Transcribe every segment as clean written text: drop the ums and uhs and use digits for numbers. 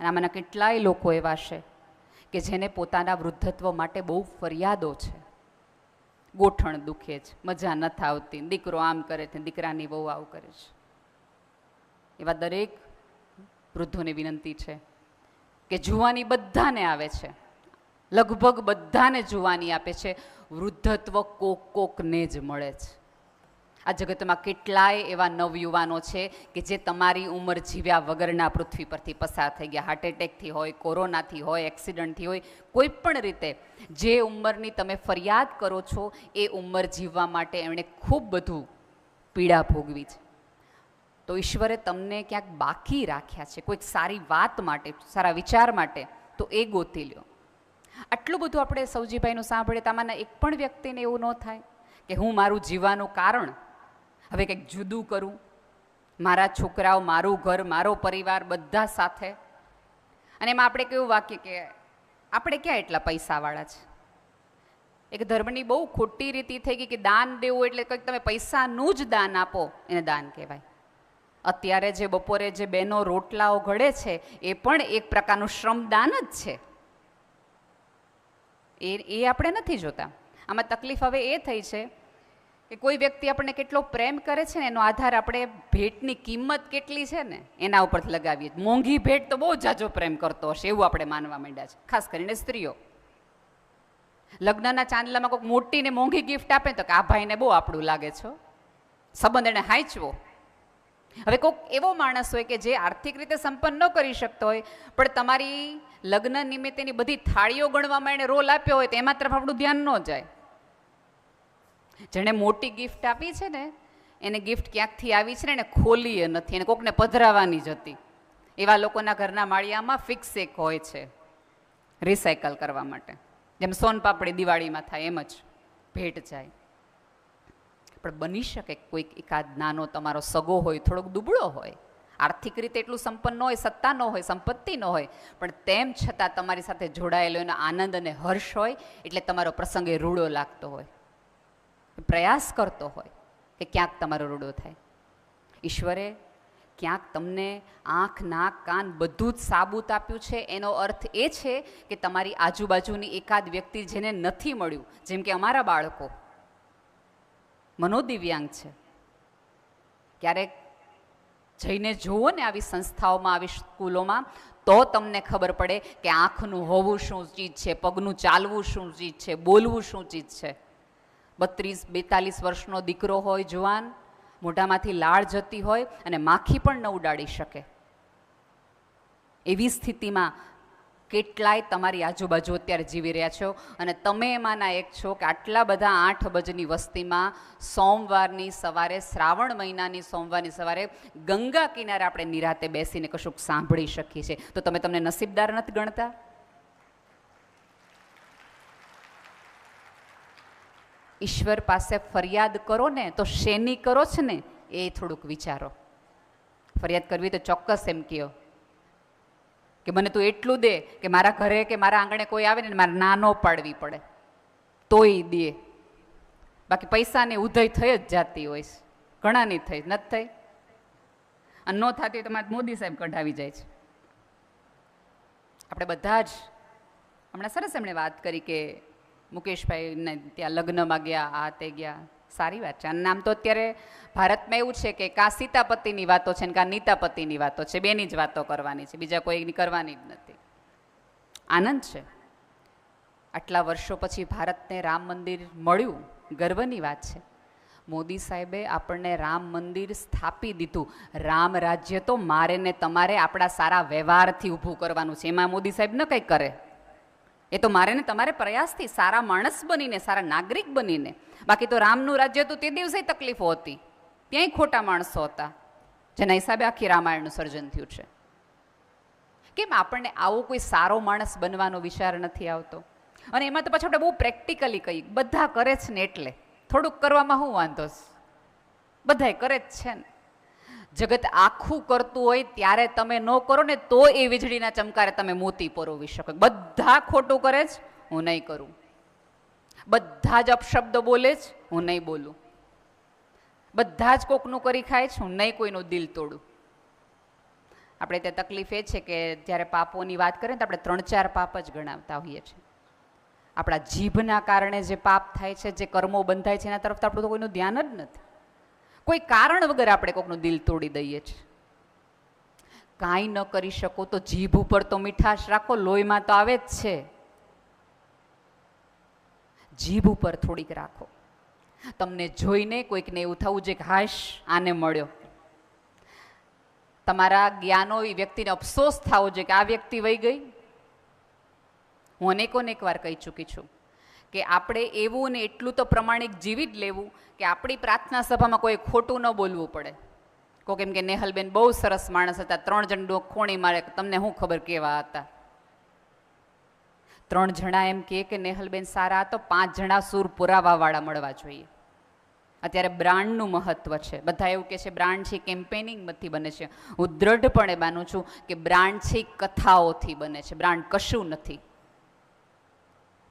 અને આમાંના કેટલાય લોકો એવા છે કે જેને પોતાના વૃદ્ધત્વ માટે બહુ ફરિયાદો છે. ગોઠણ દુખે છે, મજા નથી આવતી, દીકરો આમ કરે છે, દીકરાની વહુ આવું કરે છે. એવા દરેક વૃદ્ધોને વિનંતી છે કે જુવાની બધાને આવે છે, લગભગ બધાને જુવાની આપે છે, વૃદ્ધત્વ કોકને જ મળે છે. આ જગતમાં કેટલાય એવા નવયુવાનો છે કે જે તમારી ઉંમર જીવ્યા વગરના પૃથ્વી પરથી પસાર થઈ ગયા. હાર્ટ એટેકથી હોય, કોરોનાથી હોય, એક્સિડન્ટથી હોય, કોઈ પણ રીતે જે ઉંમરની તમે ફરિયાદ કરો છો એ ઉંમર જીવવા માટે એમણે ખૂબ બધું પીડા ભોગવી છે. તો ઈશ્વરે તમને ક્યાંક બાકી રાખ્યા છે કોઈક સારી વાત માટે, સારા વિચાર માટે, તો એ ગોતી લ્યો. આટલું બધું આપણે સૌજીભાઈનું સાંભળીએ તો આમાંના એક પણ વ્યક્તિને એવું ન થાય કે હું મારું જીવવાનું કારણ હવે કંઈક જુદું કરું, મારા છોકરાઓ, મારું ઘર, મારો પરિવાર બધા સાથે. અને એમાં આપણે કેવું વાક્ય કે આપણે ક્યાં એટલા પૈસાવાળા છે. એક ધર્મની બહુ ખોટી રીતિ થઈ ગઈ કે દાન દેવું એટલે કંઈક તમે પૈસાનું જ દાન આપો એને દાન કહેવાય. અત્યારે જે બપોરે જે બહેનો રોટલાઓ ઘડે છે એ પણ એક પ્રકારનું શ્રમદાન જ છે. એ આપણે નથી જોતા. આમાં તકલીફ હવે એ થઈ છે કે કોઈ વ્યક્તિ આપણને કેટલો પ્રેમ કરે છે ને એનો આધાર આપણે ભેટની કિંમત કેટલી છે ને એના ઉપરથી લગાવીએ. મોંઘી ભેટ તો બહુ જાજો પ્રેમ કરતો હશે એવું આપણે માનવા માંડ્યા છે, ખાસ કરીને સ્ત્રીઓ. લગ્નના ચાંદલામાં કોઈક મોટી ને મોંઘી ગિફ્ટ આપે તો કે આ ભાઈને બહુ આપણું લાગે છે, સંબંધ એને હાંચવો. હવે કોઈક એવો માણસ હોય કે જે આર્થિક રીતે સંપન્ન ન કરી શકતો હોય પણ તમારી લગ્ન નિમિત્તેની બધી થાળીઓ ગણવામાં એને રોલ આપ્યો હોય તો એમાં તરફ આપણું ધ્યાન ન જાય. જેણે મોટી ગિફ્ટ આપી છે ને એને ગિફ્ટ ક્યાંકથી આવી છે ને એને ખોલી નથી, એને કોકને પધરાવાની જ હતી. એવા લોકોના ઘરના માળિયામાં ફિક્સ એક હોય છે રિસાયકલ કરવા માટે. જેમ સોનપાપડી દિવાળીમાં થાય એમ જ ભેટ જાય. પણ બની શકે કોઈક એકાદ નાનો તમારો સગો હોય, થોડોક દુબળો હોય, આર્થિક રીતે એટલું સંપન્ન ન હોય, સત્તા ન હોય, સંપત્તિ ન હોય, પણ તેમ છતાં તમારી સાથે જોડાયેલો એનો આનંદ અને હર્ષ હોય એટલે તમારો પ્રસંગ એ રૂડો લાગતો હોય, પ્રયાસ કરતો હોય કે ક્યાંક તમારો રૂડો થાય. ઈશ્વરે ક્યાંક તમને આંખ, નાક, કાન બધું જ સાબુત આપ્યું છે. એનો અર્થ એ છે કે તમારી આજુબાજુની એકાદ વ્યક્તિ જેને નથી મળ્યું, જેમ કે અમારા બાળકો મનોદિવ્યાંગ છે, ક્યારેક જઈને જુઓ ને આવી સંસ્થાઓમાં, આવી સ્કૂલોમાં, તો તમને ખબર પડે કે આંખનું હોવું શું ચીજ છે, પગનું ચાલવું શું ચીજ છે, બોલવું શું ચીજ છે. 32-42 વર્ષનો દીકરો હોય, જુવાન, મોઢામાંથી લાળ જતી હોય અને માખી પણ ન ઉડાડી શકે એવી સ્થિતિમાં કેટલાય તમારી આજુબાજુ અત્યારે જીવી રહ્યા છો. અને તમે એમાંના એક છો કે આટલા બધા 8 અબજની વસ્તીમાં સોમવારની સવારે, શ્રાવણ મહિનાની સોમવારની સવારે ગંગા કિનારે આપણે નિરાતે બેસીને કશુંક સાંભળી શકીએ છીએ. તો તમે તમને નસીબદાર નથી ગણતા? ઈશ્વર પાસે ફરિયાદ કરો ને તો શેની કરો છો ને એ થોડુંક વિચારો. ફરિયાદ કરવી તો ચોક્કસ એમ કહો કે મને તું એટલું દે કે મારા ઘરે કે મારા આંગણે કોઈ આવે ને મારે ના ન પાડવી પડે તોય દે. બાકી પૈસાની ઉધઈ થઈ જ જાતી હોય છે, ઘણાની થઈ નથી થઈ, અને ન થતી હોય તો મારે મોદી સાહેબ કઢાવી જાય છે. આપણે બધા જ હમણાં સરસ એમણે વાત કરી કે મુકેશભાઈને ત્યાં લગ્નમાં ગયા, આ તે ગયા, સારી વાત છે. અને આમ તો અત્યારે ભારતમાં એવું છે કે કાં સીતાપતિની વાતો છે ને કાં નીતાપતિની વાતો છે, બેની જ વાતો કરવાની છે, બીજા કોઈની કરવાની જ નથી. આનંદ છે. આટલા વર્ષો પછી ભારતને રામ મંદિર મળ્યું, ગર્વની વાત છે. મોદી સાહેબે આપણને રામ મંદિર સ્થાપી દીધું. રામ રાજ્ય તો મારે ને તમારે આપણા સારા વ્યવહારથી ઊભું કરવાનું છે. એમાં મોદી સાહેબ ન કંઈ કરે, એ તો મારે ને તમારે પ્રયાસથી સારા માણસ બનીને, સારા નાગરિક બનીને. બાકી તો રામનું રાજ્ય તો તે દિવસે તકલીફો હતી, ત્યાંય ખોટા માણસો હતા, જેના હિસાબે આખી રામાયણનું સર્જન થયું છે. કેમ આપણને આવો કોઈ સારો માણસ બનવાનો વિચાર નથી આવતો? અને એમાં તો પાછું આપણે બહુ પ્રેક્ટિકલી કહીએ, બધા કરે છે ને એટલે થોડુંક કરવામાં શું વાંધો છે, બધાય કરે જ છે ને. જગત આખું કરતું હોય ત્યારે તમે ન કરો ને તો એ વીજળીના ચમકારે તમે મોતી પરોવી શકો. બધા ખોટું કરે જ, હું નહીં કરું. બધા જ અપશબ્દ બોલે જ, હું નહીં બોલું. બધા જ કોકનું કરી ખાય છે, હું નહીં કોઈનું દિલ તોડું. આપણે ત્યાં તકલીફ એ છે કે જ્યારે પાપોની વાત કરીએ તો આપણે 3-4 પાપ જ ગણાવતા હોઈએ છીએ. આપણા જીભના કારણે જે પાપ થાય છે, જે કર્મો બંધાય છે, એના તરફ તો આપણું તો કોઈનું ધ્યાન જ નથી. કોઈ કારણ વગર આપણે કોઈકનું દિલ તોડી દઈએ છીએ. કાંઈ ન કરી શકો તો જીભ ઉપર તો મીઠાશ રાખો, લોહીમાં તો આવે જ છે. જીભ ઉપર થોડીક રાખો. તમને જોઈને કોઈકને એવું થવું જોઈએ કે હાશ આને મળ્યો. તમારા જ્ઞાનો એ વ્યક્તિને અફસોસ થવો જોઈએ કે આ વ્યક્તિ વહી ગઈ. હું અનેક વાર કહી ચૂકી છું કે આપણે એવું ને એટલું તો પ્રમાણિક જીવી જ લેવું કે આપણી પ્રાર્થના સભામાં કોઈ ખોટું ન બોલવું પડે. કોઈ કેમ કે નેહલબેન બહુ સરસ માણસ હતા, 3 જણ ખોણી મારે, તમને શું ખબર કેવા હતા. 3 જણા એમ કે નેહલબેન સારા તો 5 જણા સૂર પુરાવા વાળા મળવા જોઈએ. અત્યારે બ્રાન્ડનું મહત્વ છે. બધા એવું કહે છે બ્રાન્ડ છે કેમ્પેનિંગમાંથી બને છે. હું દ્રઢપણે માનું છું કે બ્રાન્ડ છે કથાઓથી બને છે, બ્રાન્ડ કશું નથી.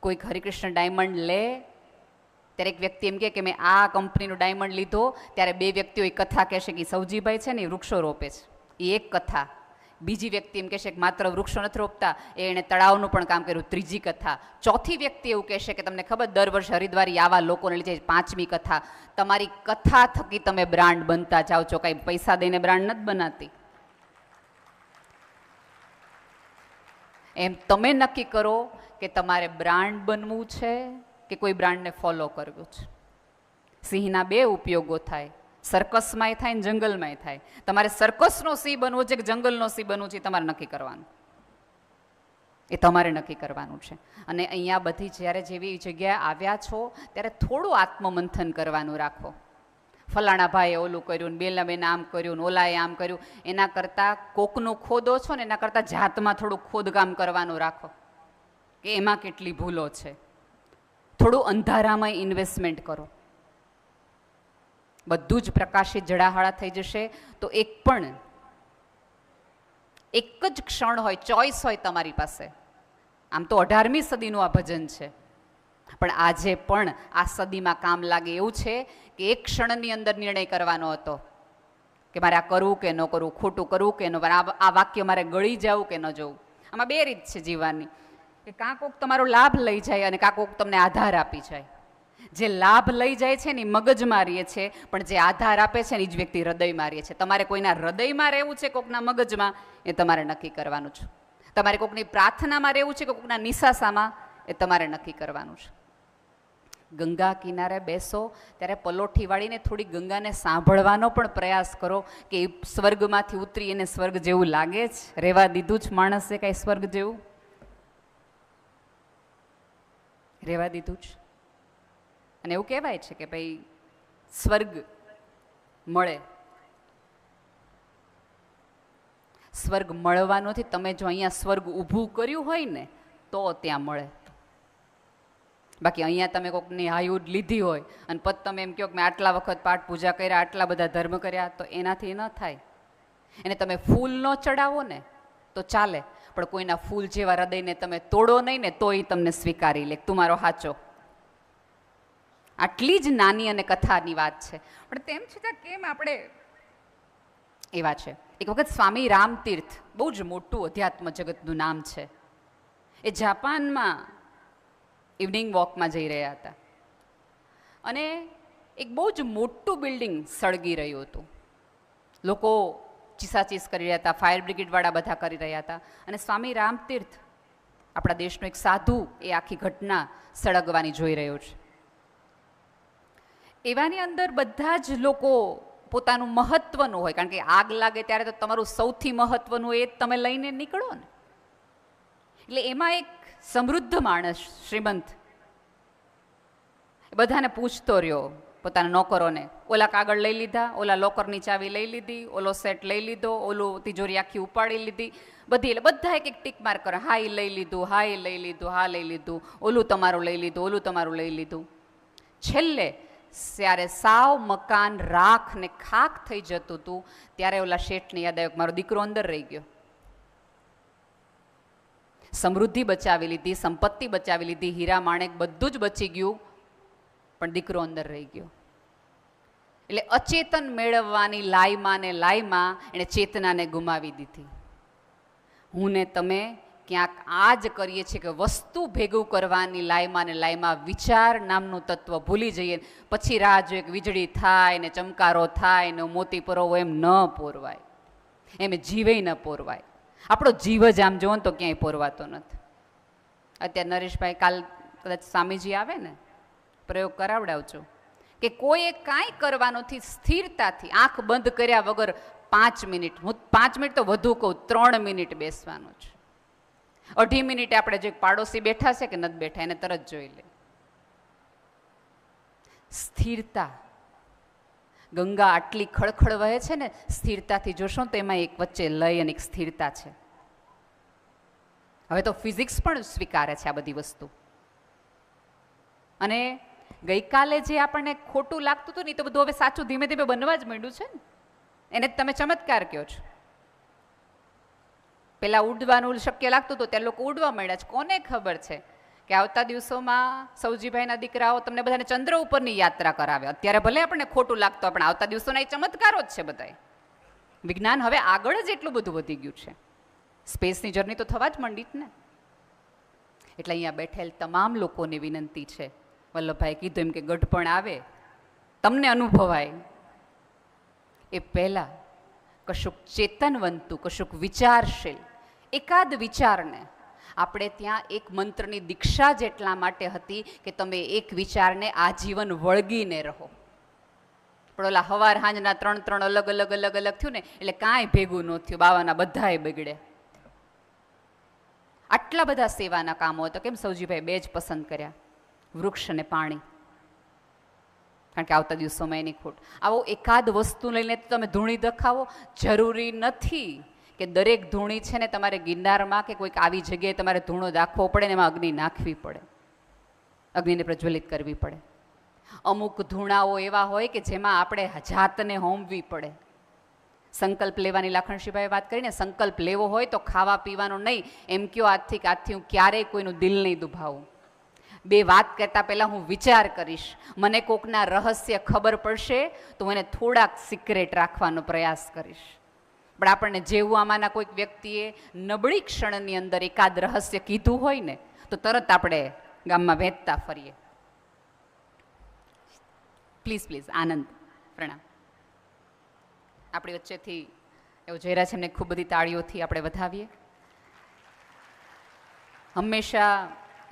કોઈક હરિકૃષ્ણ ડાયમંડ લે ત્યારે એક વ્યક્તિ એમ કે મેં આ કંપનીનું ડાયમંડ લીધો, ત્યારે 2 વ્યક્તિઓ એ કથા કહેશે કે સૌજીભાઈ છે ને એ વૃક્ષો રોપે છે, એ એક કથા. બીજી વ્યક્તિ એમ કહેશે કે માત્ર વૃક્ષો નથી રોપતા, એણે તળાવનું પણ કામ કર્યું, ત્રીજી કથા. ચોથી વ્યક્તિ એવું કહેશે કે તમને ખબર દર વર્ષે હરિદ્વારી આવા લોકોને લીધે, પાંચમી કથા. તમારી કથા થકી તમે બ્રાન્ડ બનતા જાઓ છો, કાંઈ પૈસા દઈને બ્રાન્ડ નથી બનાતી. એમ તમે નક્કી કરો કે તમારે બ્રાન્ડ બનવું છે કે કોઈ બ્રાન્ડને ફોલો કરવું છે. સિંહના 2 ઉપયોગો થાય, સર્કસમાંય થાય ને જંગલમાંય થાય. તમારે સર્કસનો સિંહ બનવો છે કે જંગલનો સિંહ બનવું છે, તમારે નક્કી કરવાનું. એ તમારે નક્કી કરવાનું છે. અને અહીંયા બધી જ્યારે જેવી જગ્યાએ આવ્યા છો ત્યારે થોડું આત્મમંથન કરવાનું રાખો. ફલાણા ભાઈએ ઓલું કર્યું, બેલા બેન આમ કર્યું, ઓલાએ આમ કર્યું, એના કરતાં કોકનું ખોદો છો ને એના કરતાં જાતમાં થોડું ખોદકામ કરવાનું રાખો કે એમાં કેટલી ભૂલો છે. થોડું અંધારામાં ઇન્વેસ્ટમેન્ટ કરો. બધું જ પ્રકાશિત જડાહાળા થઈ જશે તો એક જ ક્ષણ હોય, ચોઈસ હોય તમારી પાસે. આમ તો 18મી સદીનું આ ભજન છે, પણ આજે પણ આ સદીમાં કામ લાગે એવું છે કે એક ક્ષણની અંદર નિર્ણય કરવાનો હતો કે મારે આ કરવું કે ન કરવું, ખોટું કરવું કે ન, આ વાક્ય મારે ગળી જવું કે ન જવું. આમાં 2 રીત છે જીવવાની, કે કાં કોક તમારો લાભ લઈ જાય અને કાં કોક તમને આધાર આપી જાય. જે લાભ લઈ જાય છે ને એ મગજમાં રહે છે, પણ જે આધાર આપે છે ને એ જ વ્યક્તિ હૃદયમાં રહે છે. તમારે કોઈના હૃદયમાં રહેવું છે, કોકના મગજમાં, એ તમારે નક્કી કરવાનું છે. તમારે કોકની પ્રાર્થનામાં રહેવું છે કે કોકના નિશાસામાં, એ તમારે નક્કી કરવાનું છે. ગંગા કિનારે બેસો ત્યારે પલોઠી વાળીને થોડી ગંગાને સાંભળવાનો પણ પ્રયાસ કરો કે એ સ્વર્ગમાંથી ઉતરી એને સ્વર્ગ જેવું લાગે જ. રહેવા દીધું જ માણસે કાંઈ સ્વર્ગ જેવું? રહેવા દીધું જ. અને એવું કહેવાય છે કે ભાઈ સ્વર્ગ મળે. સ્વર્ગ મળવાનો નથી, તમે જો અહીંયા સ્વર્ગ ઊભું કર્યું હોય ને તો ત્યાં મળે. બાકી અહીંયા તમે કોઈકની હાયુડ લીધી હોય અને પછી તમે એમ કહો કે મેં આટલા વખત પાઠ પૂજા કર્યા, આટલા બધા ધર્મ કર્યા, તો એનાથી ન થાય. એને તમે ફૂલ ન ચડાવો ને તો ચાલે, પણ કોઈના ફૂલ જેવા હૃદયને તમે તોડો નહીં ને તો એ તમને સ્વીકારી લે, તું મારો હાચો. આટલી જ નાની અને કથાની વાત છે, પણ તેમ છતાં કેમ આપણે એવા છે. એક વખત સ્વામી રામતીર્થ, બહુ જ મોટું અધ્યાત્મ જગતનું નામ છે, એ જાપાનમાં ઇવનિંગ વોકમાં જઈ રહ્યા હતા અને એક બહુ જ મોટું બિલ્ડિંગ સળગી રહ્યું હતું. લોકો ચીસાચીસ કરી રહ્યા હતા, ફાયર બ્રિગેડવાળા બધા કરી રહ્યા હતા. અને સ્વામી રામતીર્થ, આપણા દેશનો એક સાધુ, એ આખી ઘટના સળગવાની જોઈ રહ્યો છે. એવાની અંદર બધા જ લોકો પોતાનું મહત્વનું હોય, કારણ કે આગ લાગે ત્યારે તો તમારું સૌથી મહત્વનું એ તમે લઈને નીકળો ને. એટલે એમાં એક સમૃદ્ધ માણસ, શ્રીમંત, બધાને પૂછતો રહ્યો, પોતાના નોકરોને, ઓલા કાગળ લઈ લીધા, ઓલા લોકરની ચાવી લઈ લીધી, ઓલો સેટ લઈ લીધો, ઓલું તિજોરી આખી ઉપાડી લીધી, બધી. એટલે બધા એક ટીક માર કરે, હા એ લઈ લીધું, હા એ લઈ લીધું, હા લઈ લીધું, ઓલું તમારું લઈ લીધું, ઓલું તમારું લઈ લીધું. છેલ્લે ત્યારે સાવ મકાન રાખ ને ખાક થઈ જતું હતું ત્યારે ઓલા શેઠને યાદ આવ્યું કે મારો દીકરો અંદર રહી ગયો. સમૃદ્ધિ બચાવી લીધી, સંપત્તિ બચાવી લીધી, હીરા માણેક બધું જ બચી ગયું, પણ દીકરો અંદર રહી ગયો. એટલે અચેતન મેળવવાની લાયમાં ને લાયમાં એણે ચેતનાને ગુમાવી દીધી. હું ને તમે ક્યાંક આ જ કરીએ છીએ કે વસ્તુ ભેગું કરવાની લાઈમાં ને લાઈમાં વિચાર નામનું તત્વ ભૂલી જઈએ, પછી રાહ જોઈએ કે વીજળી થાય ને ચમકારો થાય ને મોતી પરોવો, એમ ન પોરવાય, એમ જીવે ન પોરવાય. આપણો જીવ જ આમ જોવો ને તો ક્યાંય પોરવાતો નથી. અત્યારે નરેશભાઈ કાલ કદાચ સ્વામીજી આવે ને, પ્રયોગ કરાવડાવજો કે કોઈએ કાંઈ કરવાનું નથી, સ્થિરતાથી આંખ બંધ કર્યા વગર 5 મિનિટ, હું 5 મિનિટ તો વધુ કહું, 3 મિનિટ બેસવાનું છે. 2.5 મિનિટે આપણે જે પાડોશી બેઠા છે કે નથી બેઠા એને તરત જોઈ લે. સ્થિરતા. ગંગા આટલી ખળખળ વહે છે ને, સ્થિરતાથી જોશો તો એમાં એક વચ્ચે લય અને એક સ્થિરતા છે. હવે તો ફિઝિક્સ પણ સ્વીકારે છે આ બધી વસ્તુ. અને ગઈકાલે જે આપણને ખોટું લાગતું હતું ને, તો બધું હવે સાચું ધીમે ધીમે બનવા જ માંડ્યું છે ને. એને તમે ચમત્કાર કહો છો. પેલા ઉડવાનું શક્ય લાગતું હતું, ત્યારે લોકો ઉડવા માંડ્યા છે. કોને ખબર છે કે આવતા દિવસોમાં સૌજીભાઈના દીકરાઓ તમને બધાને ચંદ્ર ઉપરની યાત્રા કરાવે. અત્યારે ભલે આપણને ખોટું લાગતું, પણ આવતા દિવસોના એ ચમત્કારો જ છે બધા. વિજ્ઞાન હવે આગળ જ એટલું બધું વધી ગયું છે. સ્પેસની જર્ની તો થવા જ માંડી જ ને. એટલે અહીંયા બેઠેલ તમામ લોકોને વિનંતી છે, વલ્લભભાઈ કીધું એમ કે ગઢપણ આવે, તમને અનુભવાય એ પહેલાં કશુંક ચેતનવંતું, કશુંક વિચારશીલ એકાદ વિચારને, આપણે ત્યાં એક મંત્રની દીક્ષા જ એટલા માટે હતી કે તમે એક વિચારને આજીવન વળગીને રહો. પણ ઓલા હવાર હાંજના 3 અલગ અલગ અલગ અલગ થયું ને, એટલે કાંઈ ભેગું ન થયું. બાવાના બધાએ બગડે. આટલા બધા સેવાના કામો હતા, કેમ સૌજીભાઈ 2 જ પસંદ કર્યા, વૃક્ષ અને પાણી. કારણ કે આવતા દિવસોમાં એની ખોટ. આવો એકાદ વસ્તુ લઈને તો તમે ધૂણી દખાવો. જરૂરી નથી કે દરેક ધૂણી છે ને તમારે ગિરનારમાં કે કોઈક આવી જગ્યાએ તમારે ધૂણો દાખવો પડે ને એમાં અગ્નિ નાખવી પડે, અગ્નિને પ્રજ્વલિત કરવી પડે. અમુક ધૂણાઓ એવા હોય કે જેમાં આપણે જાતને હોમવી પડે. સંકલ્પ લેવાની લાખણશીભાઈએ વાત કરીને, સંકલ્પ લેવો હોય તો ખાવા પીવાનો નહીં. એમ કયો આજથી કે આજથી હું ક્યારેય કોઈનું દિલ નહીં દુભાવું. 2 વાત કરતાં પહેલાં હું વિચાર કરીશ. મને કોકના રહસ્ય ખબર પડશે તો હું એને થોડાક સિક્રેટ રાખવાનો પ્રયાસ કરીશ. પણ આપણને જેવું આમાંના કોઈક વ્યક્તિએ નબળી ક્ષણની અંદર એકાદ રહસ્ય કીધું હોય ને, તો તરત આપણે ગામમાં વહેંચતા ફરીએ. પ્લીઝ પ્લીઝ, આનંદ, પ્રણામ. આપણી વચ્ચેથી એવો જયરા છે, એમને ખૂબ બધી તાળીઓથી આપણે વધાવીએ. હંમેશા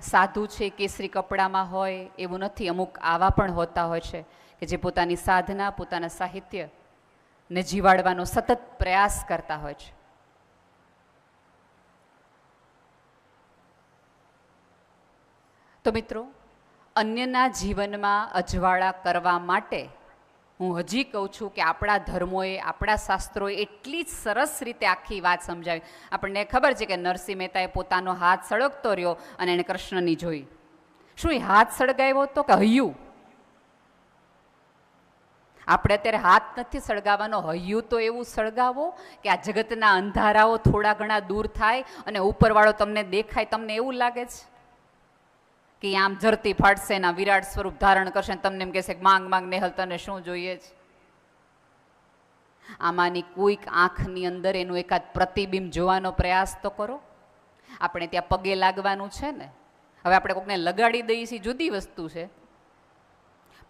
સાધુ છે કેસરી કપડામાં હોય એવું નથી. અમુક આવા પણ હોતા હોય છે કે જે પોતાની સાધના, પોતાના સાહિત્ય ને જીવાડવાનો સતત પ્રયાસ કરતા હોય છે. તો મિત્રો, અન્યના જીવનમાં અજવાળા કરવા માટે હું હજી કહું છું કે આપણા ધર્મોએ, આપણા શાસ્ત્રોએ એટલી જ સરસ રીતે આખી વાત સમજાવી. આપણને ખબર છે કે નરસિંહ મહેતાએ પોતાનો હાથ સળગતો રહ્યો અને એણે કૃષ્ણની જોઈ. શું એ હાથ સળગાવ્યો હતો કે હૈયું? આપણે અત્યારે હાથ નથી સળગાવવાનો, હૈયું તો એવું સળગાવો કે આ જગતના અંધારાઓ થોડા ઘણા દૂર થાય અને ઉપરવાળો તમને દેખાય. તમને એવું લાગે છે કે આમ ધરતી ફાટશે, ના વિરાટ સ્વરૂપ ધારણ કરશે, તમને એમ કહેશે કે માંગ માંગ નેહલ તને શું જોઈએ છે? આમાંની કોઈક આંખની અંદર એનું એકાદ પ્રતિબિંબ જોવાનો પ્રયાસ તો કરો. આપણે ત્યાં પગે લાગવાનું છે ને, હવે આપણે કોકને લગાડી દઈએ છીએ જુદી વસ્તુ છે.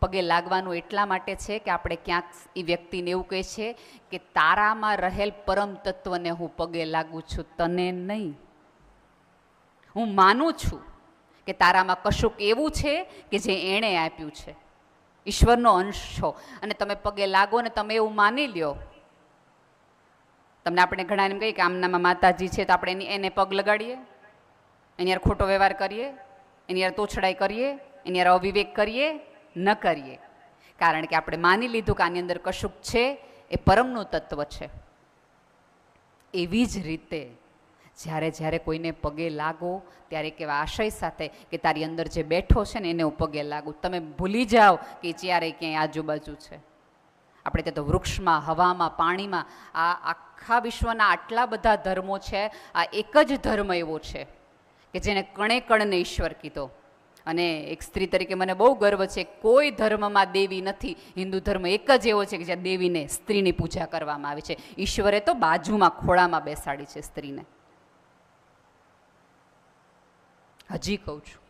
પગે લાગવાનું એટલા માટે છે કે આપણે ક્યાંક એ વ્યક્તિને એવું કહે છે કે તારામાં રહેલ પરમ તત્વને હું પગે લાગુ છું, તને નહીં. હું માનું છું કે તારામાં કશુંક એવું છે કે જે એણે આપ્યું છે, ઈશ્વરનો અંશ છો, અને તમે પગે લાગો ને તમે એવું માની લ્યો. તમને આપણે ઘણા એમ કહીએ કે આમનામાં માતાજી છે તો આપણે એને પગ લગાડીએ, એની યાર ખોટો વ્યવહાર કરીએ, એની યાર તોછડાઈ કરીએ, એની યાર અવિવેક કરીએ? ન કરીએ. કારણ કે આપણે માની લીધું કે આની અંદર કશુંક છે, એ પરમનું તત્વ છે. એવી જ રીતે જ્યારે જ્યારે કોઈને પગે લાગો ત્યારે કેવા આશય સાથે કે તારી અંદર જે બેઠો છે ને એને હું પગે લાગું. તમે ભૂલી જાઓ કે જ્યારે ક્યાંય આજુબાજુ છે. આપણે ત્યાં તો વૃક્ષમાં, હવામાં, પાણીમાં, આ આખા વિશ્વના આટલા બધા ધર્મો છે, આ એક જ ધર્મ એવો છે કે જેને કણે કણને ઈશ્વર કીધો. અને એક સ્ત્રી તરીકે મને બહુ ગર્વ છે, કોઈ ધર્મમાં દેવી નથી. હિન્દુ ધર્મ એક જ એવો છે કે જ્યાં દેવીને, સ્ત્રીની પૂજા કરવામાં આવે છે. ઈશ્વરે તો બાજુમાં ખોળામાં બેસાડી છે સ્ત્રીને. હજી કહું છું,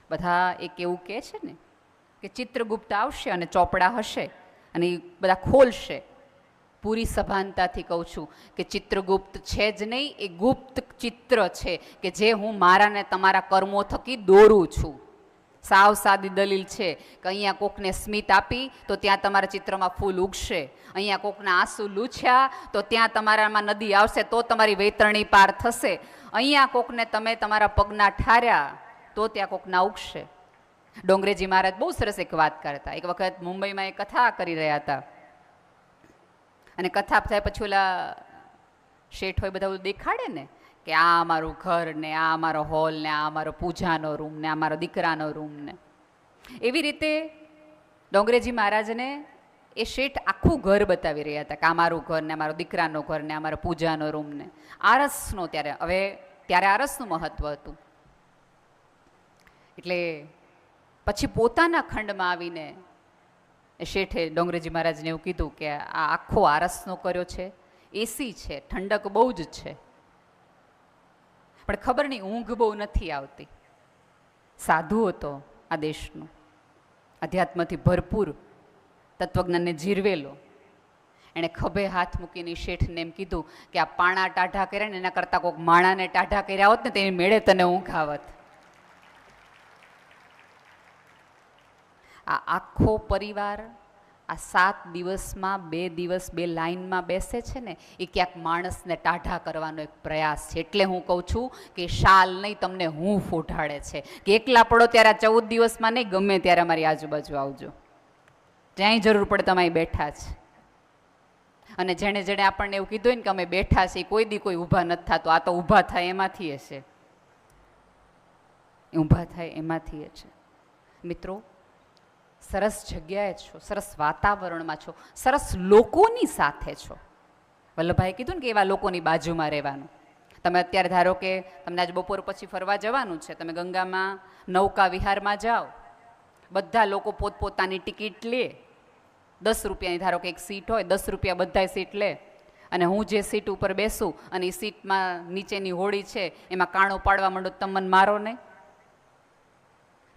બધા એક એવું કહે છે ને કે ચિત્રગુપ્ત આવશે અને ચોપડા હશે અને એ બધા ખોલશે. પૂરી સભાનતાથી કહું છું કે ચિત્રગુપ્ત છે જ નહીં, એ ગુપ્ત ચિત્ર છે કે જે હું મારા ને તમારા કર્મો થકી દોરું છું. સાવ સાદી દલીલ છે કે અહીંયા કોકને સ્મિત આપી તો ત્યાં તમારા ચિત્રમાં ફૂલ ઉગશે, અહીંયા કોકના આંસુ લૂછ્યા તો ત્યાં તમારામાં નદી આવશે, તો તમારી વૈતરણી પાર થશે, અહીંયા કોકને તમે તમારા પગના ઠાર્યા તો ત્યાં કોકના ઉગશે. ડોંગરેજી મહારાજ બહુ સરસ એક વાત કરતા. એક વખત મુંબઈમાં એક કથા કરી રહ્યા હતા અને કથા થાય પછી ઓલા શેઠ હોય બધા દેખાડે ને કે આ અમારું ઘર ને આ અમારો હોલ ને આ અમારો પૂજાનો રૂમ ને આ અમારો દીકરાનો રૂમ ને એવી રીતે ડોંગરેજી મહારાજને એ શેઠ આખું ઘર બતાવી રહ્યા હતા કે આ મારું ઘર ને અમારો દીકરાનો ઘર ને અમારો પૂજાનો રૂમ ને આરસનો ત્યારે આરસનું મહત્વ હતું. એટલે પછી પોતાના ખંડમાં આવીને શેઠે ડોંગરેજી મહારાજને એવું કીધું કે આ આખો આરસનો કર્યો છે, એસી છે, ઠંડક બહુ જ છે, પણ ખબર નહીં ઊંઘ બહુ નથી આવતી. સાધુ હતો આ દેશનો, અધ્યાત્મથી ભરપૂર, તત્વજ્ઞાનને જીરવેલો. એણે ખભે હાથ મૂકીને શેઠને એમ કીધું કે આ પાણા ટાઢા કર્યા ને એના કરતાં કોઈક માણાને ટાઢા કર્યા હોત ને તેની મેળે તને ઊંઘ આવત. આ આખો પરિવાર આ 7 દિવસમાં 2 દિવસ 2 લાઈનમાં બેસે છે ને એ ક્યાંક માણસને ટાઢા કરવાનો એક પ્રયાસ છે. એટલે હું કહું છું કે શાલ નહીં તમને હું ફોટાડે છે કે એકલા પડો ત્યારે આ 14 દિવસમાં નહીં, ગમે ત્યારે અમારી આજુબાજુ આવજો, જ્યાંય જરૂર પડે તમે અહીં બેઠા છે. અને જેણે જેણે આપણને એવું કીધું હોય ને કે અમે બેઠા છીએ, કોઈ દી કોઈ ઊભા નથી થતો, આ તો ઊભા થાય એમાંથી હશે, ઊભા થાય એમાંથી છે. મિત્રો, સરસ જગ્યાએ છો, સરસ વાતાવરણમાં છો, સરસ લોકોની સાથે છો. વલ્લભભાઈએ કીધું ને કે એવા લોકોની બાજુમાં રહેવાનું. તમે અત્યારે ધારો કે તમને આજ બપોર પછી ફરવા જવાનું છે, તમે ગંગામાં નૌકા વિહારમાં જાઓ, બધા લોકો પોતપોતાની ટિકિટ લે, 10 રૂપિયાની ધારો કે એક સીટ હોય, 10 રૂપિયા બધાય સીટ લે, અને હું જે સીટ ઉપર બેસું અને એ સીટમાં નીચેની હોળી છે એમાં કાણું પાડવા માંડો, તમે મને મારો નહીં.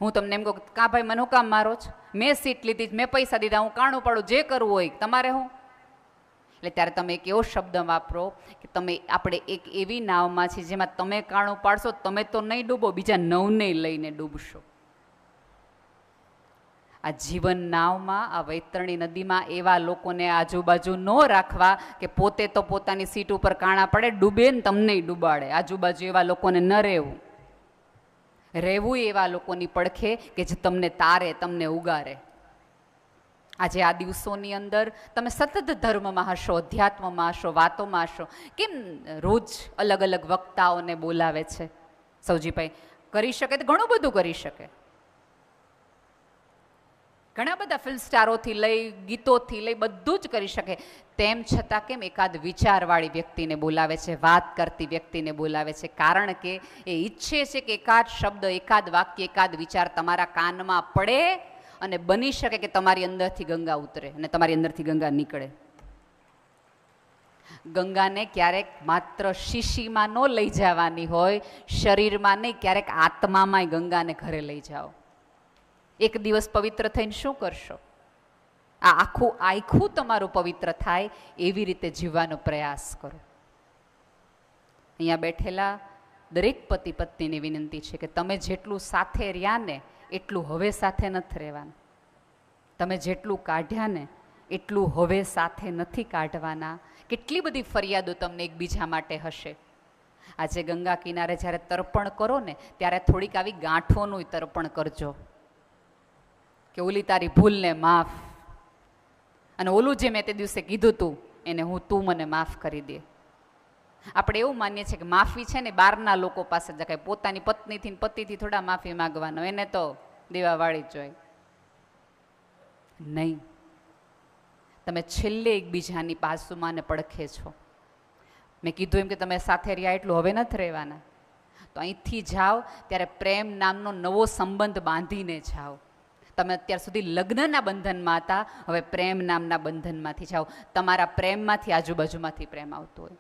હું તમને એમ કહું કાં ભાઈ મને હું કામ મારો છો, મેં સીટ લીધી, મેં પૈસા દીધા, હું કાણું પાડું, જે કરવું હોય તમારે હું. એટલે ત્યારે તમે એક એવો શબ્દ વાપરો કે તમે આપણે એક એવી નાવમાં છીએ જેમાં તમે કાણું પાડશો તમે તો નહીં ડૂબો, બીજા 9ને લઈને ડૂબશો. આ જીવન નાવમાં, આ વૈતરણી નદીમાં એવા લોકોને આજુબાજુ ન રાખવા કે પોતે તો પોતાની સીટ ઉપર કાણા પડે, ડૂબે ને તમને ડૂબાડે. આજુબાજુ એવા લોકોને ન રહેવું. રહેવું એવા લોકોની પડખે કે જે તમને તારે, તમને ઉગારે. આજે આ દિવસોની અંદર તમે સતત ધર્મમાં હશો, અધ્યાત્મમાં હશો, વાતોમાં હશો. કેમ રોજ અલગ અલગ વક્તાઓને બોલાવે છે? સૌજીભાઈ કરી શકે તો ઘણું બધું કરી શકે, ઘણા બધા ફિલ્મ સ્ટારોથી લઈ ગીતોથી લઈ બધું જ કરી શકે. તેમ છતાં કેમ એકાદ વિચારવાળી વ્યક્તિને બોલાવે છે, વાત કરતી વ્યક્તિને બોલાવે છે? કારણ કે એ ઈચ્છે છે કે એકાદ શબ્દ, એકાદ વાક્ય, એકાદ વિચાર તમારા કાનમાં પડે અને બની શકે કે તમારી અંદરથી ગંગા ઉતરે અને તમારી અંદરથી ગંગા નીકળે. ગંગાને ક્યારેક માત્ર શીશીમાં ન લઈ જવાની હોય, શરીરમાં નહીં, ક્યારેક આત્મામાંય ગંગાને ઘરે લઈ જાઓ. એક દિવસ પવિત્ર થઈને શું કરશો? આ આખું તમારું પવિત્ર થાય એવી રીતે જીવવાનો પ્રયાસ કરો. અહીંયા બેઠેલા દરેક પતિ પત્નીની વિનંતી છે કે તમે જેટલું સાથે રહ્યા ને એટલું હવે સાથે નથી રહેવાનું. તમે જેટલું કાઢ્યા ને એટલું હવે સાથે નથી કાઢવાના. કેટલી બધી ફરિયાદો તમને એકબીજા માટે હશે. આજે ગંગા કિનારે જ્યારે તર્પણ કરો ને ત્યારે થોડીક આવી ગાંઠોનું તર્પણ કરજો કે ઓલી તારી ભૂલને માફ, અને ઓલું જે મેં તે દિવસે કીધું તું એને તું મને માફ કરી દે. આપણે એવું માનીએ છીએ કે માફી છે ને બહારના લોકો પાસે જ કાંઈ, પોતાની પત્નીથી પતિથી થોડા માફી માગવાનો, એને તો દેવાવાળી જ હોય. નહીં, તમે છેલ્લે એકબીજાની બાજુમાં ને પડખે છો. મેં કીધું એમ કે તમે સાથે રહ્યા એટલું હવે નથી રહેવાના. તો અહીંથી જાઓ ત્યારે પ્રેમ નામનો નવો સંબંધ બાંધીને જાઓ. તમે અત્યાર સુધી લગ્નના બંધનમાં હતા, હવે પ્રેમ નામના બંધનમાંથી જાઓ. તમારા પ્રેમમાંથી આજુબાજુમાંથી પ્રેમ આવતો હોય.